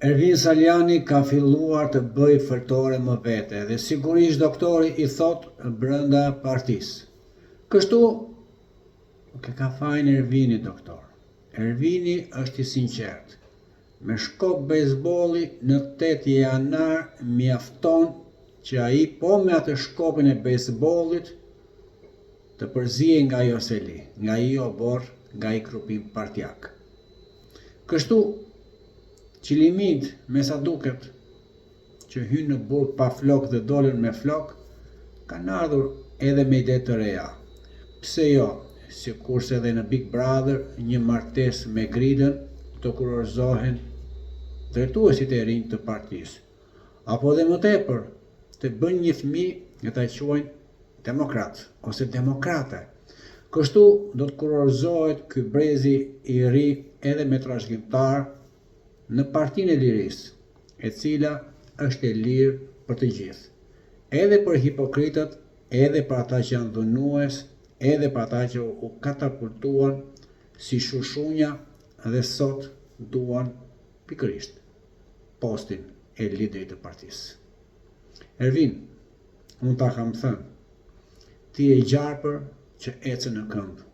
Ervin Saliani ka filluar të bëj fërtore më vete dhe sigurisht doktori i thot brenda partisë. Kështu nuk e ka fajin Ervini doktor. Ervini është i sinqert. Me shkop bejsbolli në 8 janar mjafton që ai po me atë shkopin e bejsbollit të përzije nga jo seli, nga i obor, nga i krupim partjak. Kështu qilimit me sa duket që hynë në burg pa flok dhe dolën me flok, kanë ardhur edhe me ide të reja. Pse jo, si kurse edhe në Big Brother një martes me gridën të kurorzohen drejtuesit e rinj të partisë. Apo dhe më tepër, të bën një fëmijë e ta quajnë demokrat ose demokrate. Kështu do të kurorzohet ky brezi i ri edhe me trashëgimtar në Partinë e Lirisë, e cila është e lirë për të gjithë, edhe për hipokritët, edhe për ata që janë dhunues, edhe për ata që u katapultuan si shushunja dhe sot duan pikërisht postin e liderit të partisë. Ervin, unë ta kam thënë, ti e gjarpër që ecë në këmbë.